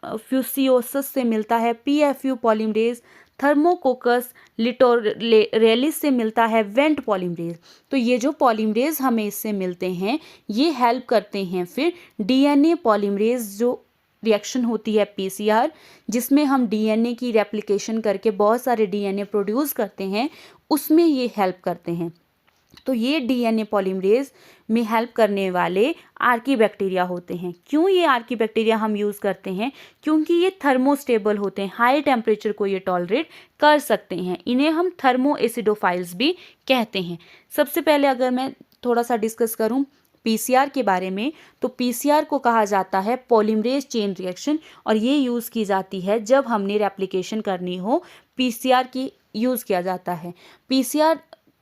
फ्यूसियोसस से मिलता है PFU पॉलीमरेज, थर्मोकोकस लिटोरेलिस से मिलता है वेंट पॉलीमरेज। तो ये जो पॉलीमरेज हमें इससे मिलते हैं ये हेल्प करते हैं फिर DNA पॉलीमरेज जो रिएक्शन होती है PCR जिसमें हम DNA की रेप्लिकेशन करके बहुत सारे DNA प्रोड्यूस करते हैं, उसमें ये हेल्प करते हैं। तो ये DNA पॉलीमरेज में हेल्प करने वाले आर्की बैक्टीरिया होते हैं। क्यों ये आर्की बैक्टीरिया हम यूज़ करते हैं? क्योंकि ये थर्मोस्टेबल होते हैं, हाई टेम्परेचर को ये टॉलरेट कर सकते हैं। इन्हें हम थर्मो एसिडोफाइल्स भी कहते हैं। सबसे पहले अगर मैं थोड़ा सा डिस्कस करूं PCR के बारे में, तो PCR को कहा जाता है पॉलीमरेज चेन रिएक्शन और ये यूज़ की जाती है जब हमने रेप्लिकेशन करनी हो, PCR की यूज़ किया जाता है। PCR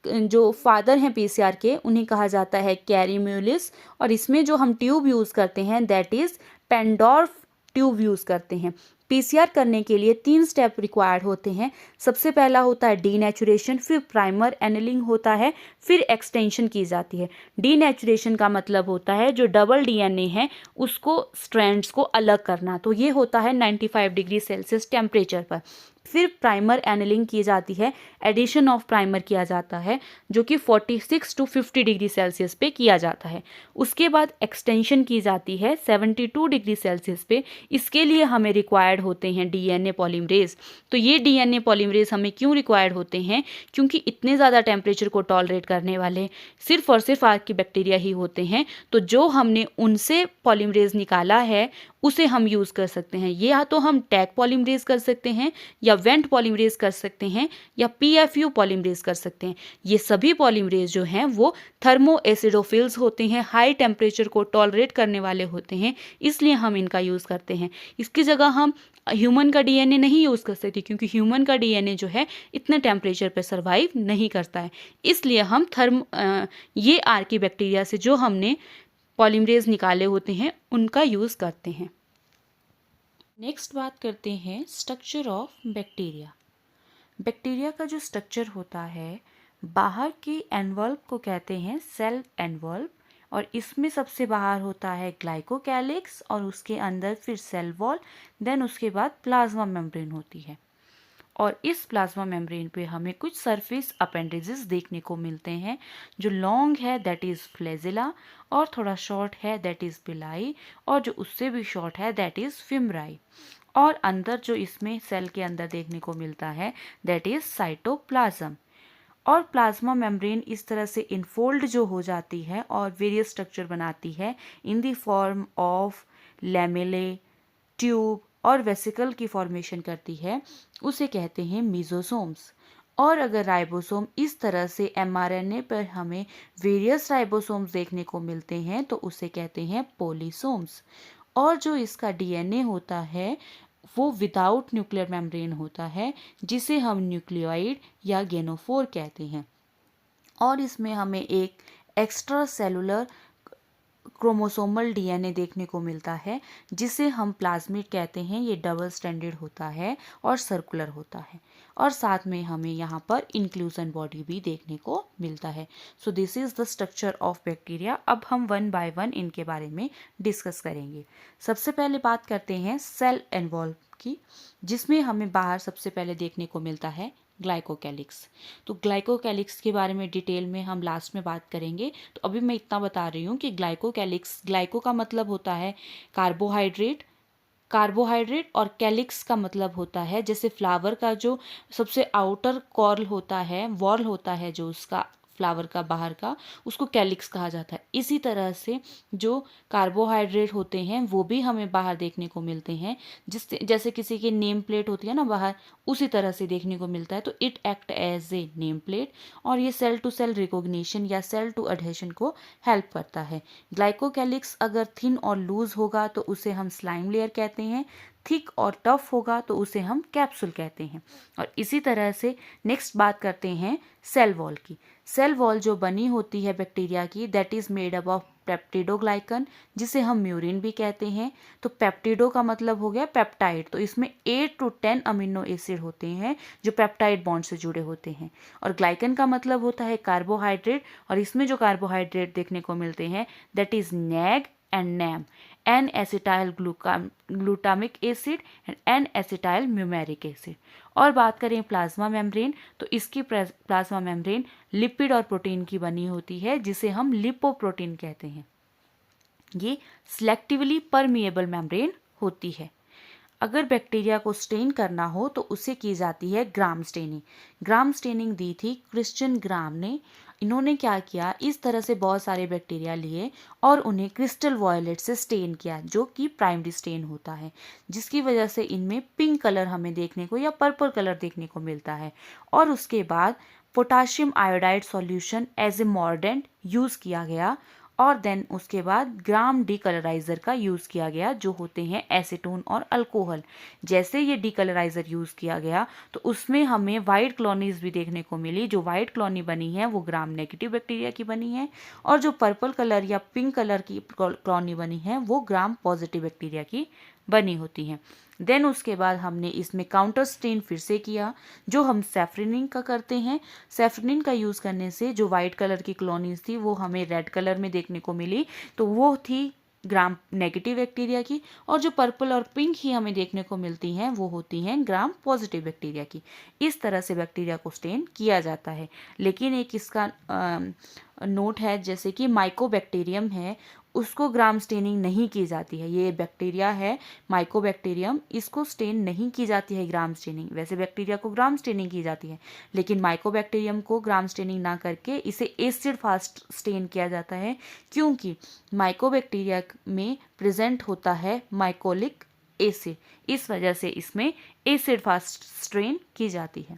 जो फादर हैं PCR के उन्हें कहा जाता है कैरीम्यूलिस और इसमें जो हम ट्यूब यूज़ करते हैं दैट इज़ पेंडोर्फ ट्यूब यूज़ करते हैं। PCR करने के लिए 3 स्टेप रिक्वायर्ड होते हैं। सबसे पहला होता है डीनेचुरेशन, फिर प्राइमर एनेलिंग होता है, फिर एक्सटेंशन की जाती है। डीनेचुरेशन का मतलब होता है जो डबल DNA है उसको स्ट्रैंड्स को अलग करना, तो ये होता है 95 डिग्री सेल्सियस टेम्परेचर पर। फिर प्राइमर एनेलिंग की जाती है, एडिशन ऑफ प्राइमर किया जाता है जो कि 46 to 50 डिग्री सेल्सियस पे किया जाता है। उसके बाद एक्सटेंशन की जाती है 72 डिग्री सेल्सियस पे। इसके लिए हमें रिक्वायर्ड होते हैं DNA पॉलीमरेज। तो ये DNA पॉलीमरेज हमें क्यों रिक्वायर्ड होते हैं? क्योंकि इतने ज़्यादा टेम्परेचर को टॉलरेट करने वाले सिर्फ और सिर्फ आर्की बैक्टीरिया ही होते हैं। तो जो हमने उनसे पॉलीमरेज निकाला है उसे हम यूज़ कर सकते हैं। ये या तो हम टैग पॉलीमरेज कर सकते हैं या वेंट पॉलीमरेज कर सकते हैं या PFU पॉलीमरेज कर सकते हैं। ये सभी पॉलीमरेज जो हैं वो थर्मो एसिडोफिल्स होते हैं, हाई टेम्परेचर को टॉलरेट करने वाले होते हैं, इसलिए हम इनका यूज़ करते हैं। इसकी जगह हम ह्यूमन का DNA नहीं यूज़ कर सकते क्योंकि ह्यूमन का DNA जो है इतने टेम्परेचर पर सर्वाइव नहीं करता है। इसलिए हम ये आर्की बैक्टीरिया से जो हमने पॉलीमरेज निकाले होते हैं उनका यूज़ करते हैं। नेक्स्ट बात करते हैं स्ट्रक्चर ऑफ बैक्टीरिया। बैक्टीरिया का जो स्ट्रक्चर होता है, बाहर के एनवल्प को कहते हैं सेल एनवल्प और इसमें सबसे बाहर होता है ग्लाइकोकैलिक्स और उसके अंदर फिर सेल वॉल, देन उसके बाद प्लाज्मा मेम्ब्रेन होती है। और इस प्लाज्मा मेम्ब्रेन पे हमें कुछ सरफेस अपेंडेजेस देखने को मिलते हैं। जो लॉन्ग है दैट इज़ फ्लैजिला और थोड़ा शॉर्ट है दैट इज़ पिलाई और जो उससे भी शॉर्ट है दैट इज़ फिमराई। और अंदर जो इसमें सेल के अंदर देखने को मिलता है दैट इज़ साइटोप्लाज्म। और प्लाज्मा मेम्ब्रेन इस तरह से इनफोल्ड जो हो जाती है और वेरियस स्ट्रक्चर बनाती है in the form of lamellae, tube और वेसिकल की फॉर्मेशन करती है, उसे कहते हैं मीजोसोम्स। और अगर राइबोसोम इस तरह से mRNA पर हमें वेरियस राइबोसोम्स देखने को मिलते हैं तो उसे कहते हैं पोलीसोम्स। और जो इसका DNA होता है वो विदाउट न्यूक्लियर मेम्ब्रेन होता है जिसे हम न्यूक्लियोइड या गेनोफोर कहते हैं। और इसमें हमें एक एक्स्ट्रा सेलुलर क्रोमोसोमल DNA देखने को मिलता है जिसे हम प्लाज्मिड कहते हैं। ये डबल स्टैंडर्ड होता है और सर्कुलर होता है और साथ में हमें यहाँ पर इंक्लूजन बॉडी भी देखने को मिलता है। So this is the structure of bacteria. अब हम 1 बाय 1 इनके बारे में डिस्कस करेंगे। सबसे पहले बात करते हैं सेल एनवॉल्व की, जिसमें हमें बाहर सबसे पहले देखने को मिलता है ग्लाइकोकैलिक्स। तो ग्लाइकोकैलिक्स के बारे में डिटेल में हम लास्ट में बात करेंगे। तो अभी मैं इतना बता रही हूँ कि ग्लाइकोकैलिक्स, ग्लाइको का मतलब होता है कार्बोहाइड्रेट, कार्बोहाइड्रेट और कैलिक्स का मतलब होता है जैसे फ्लावर का जो सबसे आउटर कॉर्ल होता है, वॉर्ल होता है जो उसका फ्लावर का बाहर का, उसको कैलिक्स कहा जाता है। इसी तरह से जो कार्बोहाइड्रेट होते हैं वो भी हमें बाहर देखने को मिलते हैं, जिससे जैसे किसी की नेम प्लेट होती है ना बाहर, उसी तरह से देखने को मिलता है। तो it act as a name plate, और ये सेल टू सेल रिकॉग्निशन या सेल टू एडहेशन को हेल्प करता है। ग्लाइकोकैलिक्स अगर थिन और लूज होगा तो उसे हम स्लाइम लेयर कहते हैं, थिक और टफ होगा तो उसे हम कैप्सूल कहते हैं। और इसी तरह से नेक्स्ट बात करते हैं सेल वॉल की। सेल वॉल जो बनी होती है बैक्टीरिया की, that is made up of peptidoglycan, जिसे हम म्यूरिन भी कहते हैं। तो पेप्टिडो का मतलब हो गया पेप्टाइड, तो इसमें 8 to 10 अमीनो एसिड होते हैं जो पेप्टाइड बॉन्ड से जुड़े होते हैं। और ग्लाइकन का मतलब होता है कार्बोहाइड्रेट, और इसमें जो कार्बोहाइड्रेट देखने को मिलते हैं that is NAG and NAM, N acetyl glutamic acid and N acetyl muramic acid. और बात करें प्लाज्मा मेम्ब्रेन, तो इसकी प्लाज्मा मेम्ब्रेन लिपिड और प्रोटीन की बनी होती है, जिसे हम लिपोप्रोटीन कहते हैं। ये सिलेक्टिवली परमिएबल मेम्ब्रेन होती है। अगर बैक्टीरिया को स्टेन करना हो तो उसे की जाती है ग्राम स्टेनिंग। ग्राम स्टेनिंग दी थी क्रिश्चियन ग्राम ने। इन्होंने क्या किया, इस तरह से बहुत सारे बैक्टीरिया लिए और उन्हें क्रिस्टल वॉयलेट से स्टेन किया, जो कि प्राइमरी स्टेन होता है, जिसकी वजह से इनमें पिंक कलर हमें देखने को या पर्पल कलर देखने को मिलता है। और उसके बाद potassium iodide solution as a mordant use किया गया, और देन उसके बाद ग्राम डीकलराइज़र का यूज़ किया गया, जो होते हैं एसीटोन और अल्कोहल। जैसे ये डीकलराइज़र यूज़ किया गया तो उसमें हमें वाइट कॉलोनीज भी देखने को मिली। जो वाइट कॉलोनी बनी है वो ग्राम नेगेटिव बैक्टीरिया की बनी है, और जो पर्पल कलर या पिंक कलर की कॉलोनी बनी है वो ग्राम पॉजिटिव बैक्टीरिया की बनी होती हैं। देन उसके बाद हमने इसमें काउंटर स्टेन फिर से किया, जो हम सैफ्रनिन का करते हैं। सैफ्रनिन का यूज़ करने से जो वाइट कलर की कॉलोनीज थी वो हमें रेड कलर में देखने को मिली, तो वो थी ग्राम नेगेटिव बैक्टीरिया की, और जो पर्पल और पिंक ही हमें देखने को मिलती हैं वो होती हैं ग्राम पॉजिटिव बैक्टीरिया की। इस तरह से बैक्टीरिया को स्टेन किया जाता है। लेकिन एक इसका नोट है, जैसे कि माइकोबैक्टीरियम है, उसको ग्राम स्टेनिंग नहीं की जाती है। ये बैक्टीरिया है माइकोबैक्टीरियम, इसको स्टेन नहीं की जाती है ग्राम स्टेनिंग। वैसे बैक्टीरिया को ग्राम स्टेनिंग की जाती है, लेकिन माइकोबैक्टीरियम को ग्राम स्टेनिंग ना करके इसे एसिड फास्ट स्टेन किया जाता है, क्योंकि माइकोबैक्टीरिया में प्रेजेंट होता है माइकोलिक एसिड। इस वजह से इसमें एसिड फास्ट स्ट्रेन की जाती है।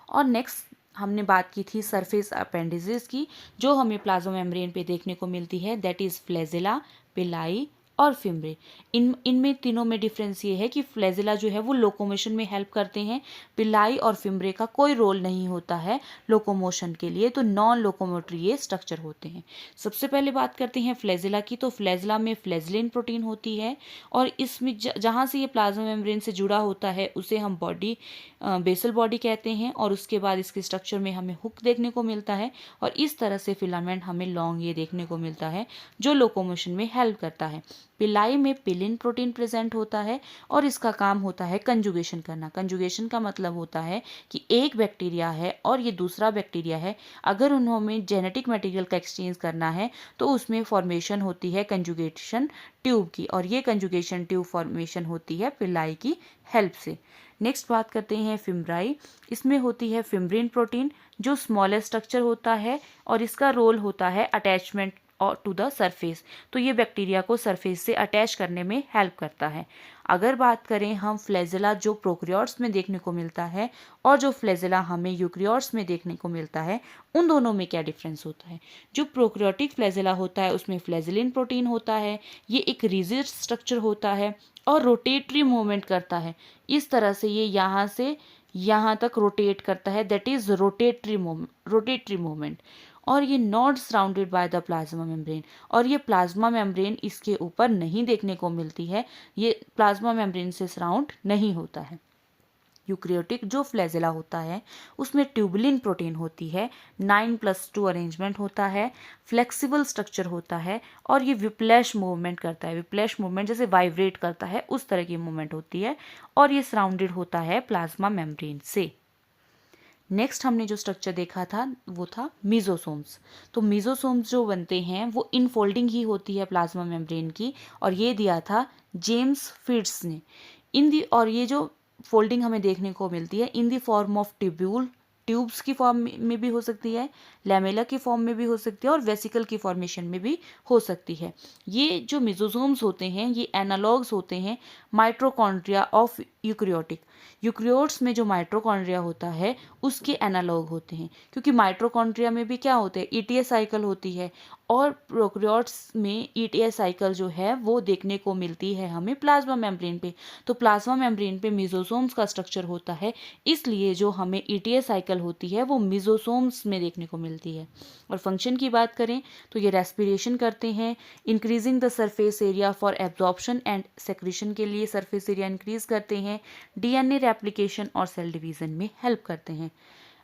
और नेक्स्ट हमने बात की थी सरफेस अपेंडिजेस की, जो हमें प्लाज्मा मेम्ब्रेन पे देखने को मिलती है, दैट इज़ फ्लैजिला, पिलाई और फिम्ब्रे। इनमें तीनों में डिफरेंस ये है कि फ्लैजिला जो है वो लोकोमोशन में हेल्प करते हैं, पिलाई और फिम्ब्रे का कोई रोल नहीं होता है लोकोमोशन के लिए, तो नॉन लोकोमोटरी ये स्ट्रक्चर होते हैं। सबसे पहले बात करते हैं फ्लैजिला की, तो फ्लैजिला में फ्लैजिलिन प्रोटीन होती है, और इसमें जहाँ से ये प्लाज्मा मेम्ब्रेन से जुड़ा होता है उसे हम बॉडी बेसल बॉडी कहते हैं, और उसके बाद इसके स्ट्रक्चर में हमें हुक देखने को मिलता है, और इस तरह से फिलामेंट हमें लॉन्ग ये देखने को मिलता है जो लोकोमोशन में हेल्प करता है। पिलाई में पिलिन प्रोटीन प्रेजेंट होता है, और इसका काम होता है कंजुगेशन करना। कंजुगेशन का मतलब होता है कि एक बैक्टीरिया है और ये दूसरा बैक्टीरिया है, अगर उन्होंने जेनेटिक मटेरियल का एक्सचेंज करना है तो उसमें फॉर्मेशन होती है कंजुगेशन ट्यूब की, और ये कंजुगेशन ट्यूब फॉर्मेशन होती है पिलाई की हेल्प से। नेक्स्ट बात करते हैं फिम्ब्राई। इसमें होती है फिम्ब्रिन प्रोटीन, जो स्मॉलेस्ट स्ट्रक्चर होता है, और इसका रोल होता है अटैचमेंट और टू द सरफेस, तो ये बैक्टीरिया को सरफेस से अटैच करने में हेल्प करता है। अगर बात करें हम फ्लैजिला जो प्रोकैरियोट्स में देखने को मिलता है और जो फ्लैजिला हमें यूकैरियोट्स में देखने को मिलता है, उन दोनों में क्या डिफरेंस होता है। जो प्रोकैरियोटिक फ्लैजिला होता है उसमें फ्लैजिलिन प्रोटीन होता है, ये एक रिजिड स्ट्रक्चर होता है और रोटेटरी मूवमेंट करता है। इस तरह से ये यहाँ से यहाँ तक रोटेट करता है, दैट इज रोटेटरी मूवमेंट, और ये not surrounded by the plasma membrane, और ये प्लाज्मा मेम्ब्रेन इसके ऊपर नहीं देखने को मिलती है, ये प्लाज्मा मेम्ब्रेन से सराउंड नहीं होता है। यूकैरियोटिक जो फ्लैजिला होता है उसमें ट्यूबुलिन प्रोटीन होती है, 9+2 अरेंजमेंट होता है, फ्लेक्सिबल स्ट्रक्चर होता है, और ये विप्लैश मूवमेंट करता है। विप्लैश मूवमेंट जैसे वाइब्रेट करता है उस तरह की मूवमेंट होती है, और ये सराउंडेड होता है प्लाज्मा मेम्ब्रेन से। नेक्स्ट हमने जो स्ट्रक्चर देखा था वो था मीजोसोम्स। तो मीजोसोम्स जो बनते हैं वो इनफोल्डिंग ही होती है प्लाज्मा मेम्ब्रेन की, और ये दिया था जेम्स फिट्स ने। और ये जो फोल्डिंग हमें देखने को मिलती है in the form of tubule tubes की फॉर्म में भी हो सकती है, लैमेला की फॉर्म में भी हो सकती है और वेसिकल की फॉर्मेशन में भी हो सकती है। ये जो मेसोसोम्स होते हैं ये एनालॉग्स होते हैं माइटोकॉन्ड्रिया ऑफ यूकैरियोटिक। यूकैरियोट्स में जो माइटोकॉन्ड्रिया होता है उसके एनालॉग होते हैं, क्योंकि माइटोकॉन्ड्रिया में भी क्या होते हैं, ईटीएस साइकिल होती है, और प्रोकैरियोट्स में ईटीएस साइकिल जो है वो देखने को मिलती है हमें प्लाज्मा मेम्ब्रेन पे। तो प्लाज्मा मेम्ब्रेन पे मेसोसोम्स का स्ट्रक्चर होता है, इसलिए जो हमें ईटीएस साइकिल होती है वो मेसोसोम्स में देखने को मिलती है। और फंक्शन की बात करें तो ये रेस्पिरेशन करते हैं, increasing the surface area for absorption and secretion के लिए सरफेस एरिया इंक्रीज करते हैं, डीएनए रेप्लिकेशन और सेल डिवीजन में हेल्प करते हैं।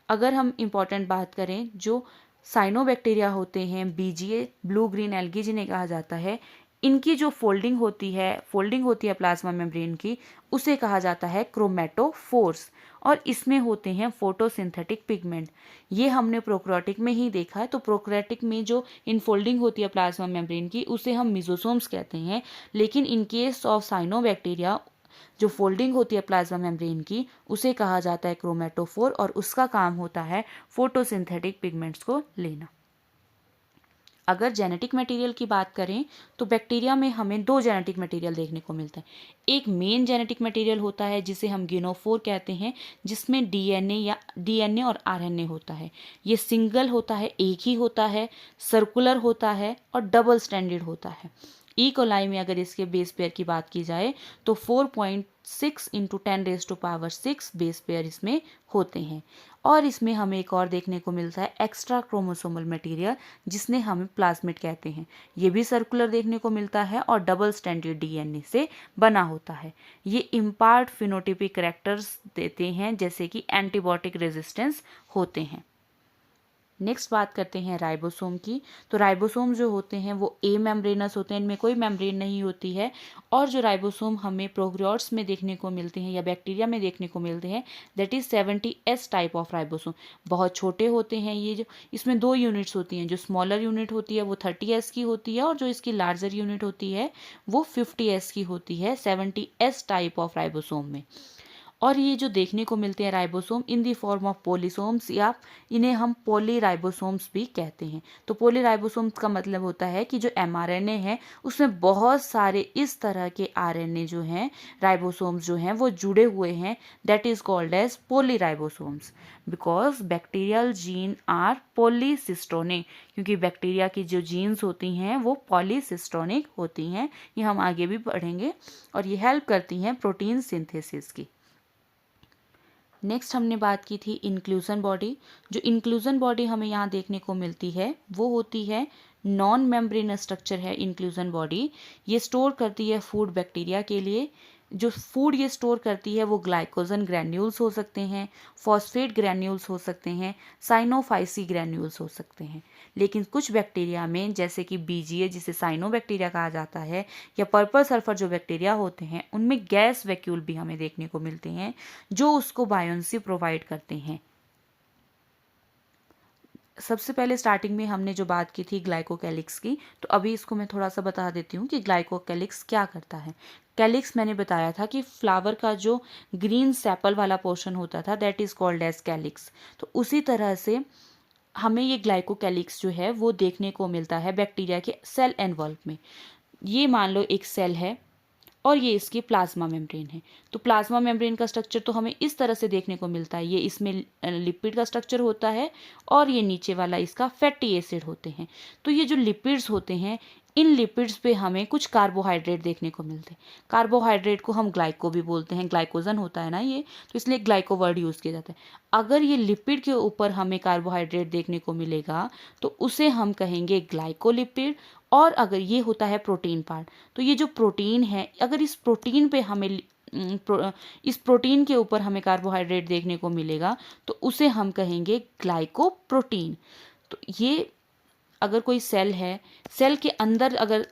अगर हम इम्पॉर्टेंट बात करें, जो साइनोबैक्टीरिया होते हैं, बीजीए ब्लू ग्रीन एल्गी जिन्हें कहा जाता है, इनकी जो फोल्डिंग होती है प्लाज्मा मेम्ब्रेन की, उसे कहा जाता है क्रोमेटोफोर्स, और इसमें होते हैं फोटोसिंथेटिक पिगमेंट। ये हमने प्रोकैरियोटिक में ही देखा है। तो प्रोकैरियोटिक में जो इनफोल्डिंग होती है प्लाज्मा मेम्ब्रेन की उसे हम मेसोसोम्स कहते हैं, लेकिन इन केस ऑफ साइनोबैक्टीरिया जो फोल्डिंग होती है प्लाज्मा मेम्ब्रेन की उसे कहा जाता है क्रोमेटोफोर, और उसका काम होता है फोटोसिंथेटिक पिगमेंट्स को लेना। अगर जेनेटिक मटेरियल की बात करें तो बैक्टीरिया में हमें दो जेनेटिक मटेरियल देखने को मिलता है। एक मेन जेनेटिक मटेरियल होता है जिसे हम गिनोफोर कहते हैं, जिसमें डीएनए और आरएनए होता है। ये सिंगल होता है, एक ही होता है, सर्कुलर होता है और डबल स्ट्रैंडेड होता है। ई कोलाई में अगर इसके बेस पेयर की बात की जाए तो 4.6 × 10⁻⁶ बेस पेयर इसमें होते हैं। और इसमें हमें एक और देखने को मिलता है एक्स्ट्रा क्रोमोसोमल मटेरियल, जिसने हमें प्लाज्मिड कहते हैं। ये भी सर्कुलर देखने को मिलता है और डबल स्ट्रैंडेड डीएनए से बना होता है। ये इम्पार्ट फिनोटाइपिक कैरेक्टर्स देते हैं, जैसे कि एंटीबायोटिक रेजिस्टेंस होते हैं। नेक्स्ट बात करते हैं राइबोसोम की। तो राइबोसोम जो होते हैं वो ए मेम्ब्रेनस होते हैं, इनमें कोई मेम्ब्रेन नहीं होती है। और जो राइबोसोम हमें प्रोकैरियोट्स में देखने को मिलते हैं या बैक्टीरिया में देखने को मिलते हैं, that is 70S type of ribosome. बहुत छोटे होते हैं ये, जो इसमें दो यूनिट्स होती हैं। जो स्मॉलर यूनिट होती है वो 30S की होती है, और जो इसकी लार्जर यूनिट होती है वो 50S की होती है 70S टाइप ऑफ राइबोसोम में। और ये जो देखने को मिलते हैं ribosome in the form of polysomes, या इन्हें हम पॉलीराइबोसोम्स भी कहते हैं। तो पॉलीराइबोसोम्स का मतलब होता है कि जो mRNA है उसमें बहुत सारे इस तरह के RNA जो हैं, राइबोसोम्स जो हैं वो जुड़े हुए हैं, that is called as polyribosomes. Because bacterial gene are polycistronic, क्योंकि बैक्टीरिया की जो जीन्स होती हैं वो पॉलीसिस्टोनिक होती हैं। ये हम आगे भी पढ़ेंगे, और ये हेल्प करती हैं प्रोटीन सिंथेसिस की। नेक्स्ट हमने बात की थी इंक्लूजन बॉडी। जो इंक्लूजन बॉडी हमें यहाँ देखने को मिलती है वो होती है नॉन मेम्ब्रेनस स्ट्रक्चर है इंक्लूजन बॉडी। ये स्टोर करती है फूड बैक्टीरिया के लिए। जो फूड ये स्टोर करती है वो ग्लाइकोजन ग्रैन्यूल्स हो सकते हैं, फॉस्फेट ग्रैन्यूल्स हो सकते हैं, साइनोफाइसी ग्रैन्यूल्स हो सकते हैं। लेकिन कुछ बैक्टीरिया में, जैसे कि बीजीए जिसे साइनोबैक्टीरिया कहा जाता है, या पर्पल सल्फर जो बैक्टीरिया होते हैं, उनमें गैस वैक्यूल भी हमें देखने को मिलते हैं जो उसको बायोन्सी प्रोवाइड करते हैं। सबसे पहले स्टार्टिंग में हमने जो बात की थी ग्लाइकोकैलिक्स की, तो अभी इसको मैं थोड़ा सा बता देती हूँ कि ग्लाइकोकैलिक्स क्या करता है। कैलिक्स मैंने बताया था कि फ्लावर का जो ग्रीन सेपल वाला पोर्शन होता था, that is called as calyx. तो उसी तरह से हमें ये ग्लाइकोकैलिक्स जो है वो देखने को मिलता है बैक्टीरिया के सेल एनवल्प में। ये मान लो एक सेल है और ये इसकी प्लाज्मा मेम्ब्रेन है। तो प्लाज्मा मेम्ब्रेन का स्ट्रक्चर तो हमें इस तरह से देखने को मिलता है। ये इसमें लिपिड का स्ट्रक्चर होता है, और ये नीचे वाला इसका फैटी एसिड होते हैं। तो ये जो लिपिड्स होते हैं, इन लिपिड्स पे हमें कुछ कार्बोहाइड्रेट देखने को मिलते हैं। कार्बोहाइड्रेट को हम ग्लाइको भी बोलते हैं, ग्लाइकोजन होता है ना ये, तो इसलिए ग्लाइको वर्ड यूज़ किया जाता है। अगर ये लिपिड के ऊपर हमें कार्बोहाइड्रेट देखने को मिलेगा तो उसे हम कहेंगे ग्लाइकोलिपिड। और अगर ये होता है प्रोटीन पार्ट, तो ये जो प्रोटीन है, अगर इस प्रोटीन पे हमें इस प्रोटीन के ऊपर हमें कार्बोहाइड्रेट देखने को मिलेगा तो उसे हम कहेंगे ग्लाइकोप्रोटीन। तो ये अगर कोई सेल है, सेल के अंदर अगर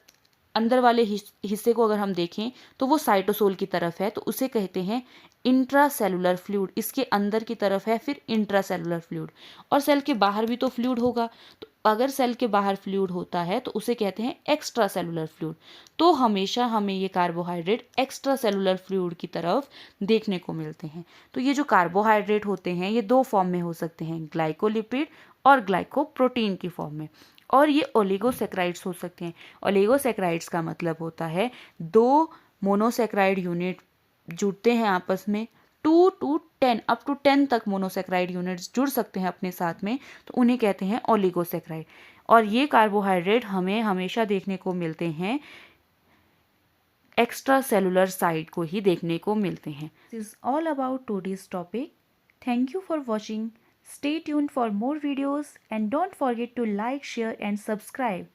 अंदर वाले हिस्से को अगर हम देखें तो वो साइटोसोल की तरफ है, तो उसे कहते हैं इंट्रासेलुलर फ्लूइड। इसके अंदर की तरफ है फिर इंट्रासेलुलर फ्लूइड, और सेल के बाहर भी तो फ्लूइड होगा, तो अगर सेल के बाहर फ्लूइड होता है तो उसे कहते हैं एक्स्ट्रा सेलुलर फ्लूइड। तो हमेशा हमें ये कार्बोहाइड्रेट एक्स्ट्रा सेलुलर फ्लूइड की तरफ देखने को मिलते हैं। तो ये जो कार्बोहाइड्रेट होते हैं ये दो फॉर्म में हो सकते हैं, ग्लाइकोलिपिड और ग्लाइकोप्रोटीन की फॉर्म में, और ये ओलिगोसैकेराइड्स हो सकते हैं। ओलिगोसैकेराइड्स का मतलब होता है दो मोनोसैकेराइड यूनिट जुड़ते हैं आपस में, 2 to 10 अप टू 10 तक मोनोसैकेराइड यूनिट्स जुड़ सकते हैं अपने साथ में, तो उन्हें कहते हैं ओलिगोसैकेराइड। और ये कार्बोहाइड्रेट हमें हमेशा देखने को मिलते हैं एक्स्ट्रा सेलुलर साइड को ही देखने को मिलते हैं। This is all about today's topic. Thank you for watching. Stay tuned for more videos and don't forget to like, share and subscribe.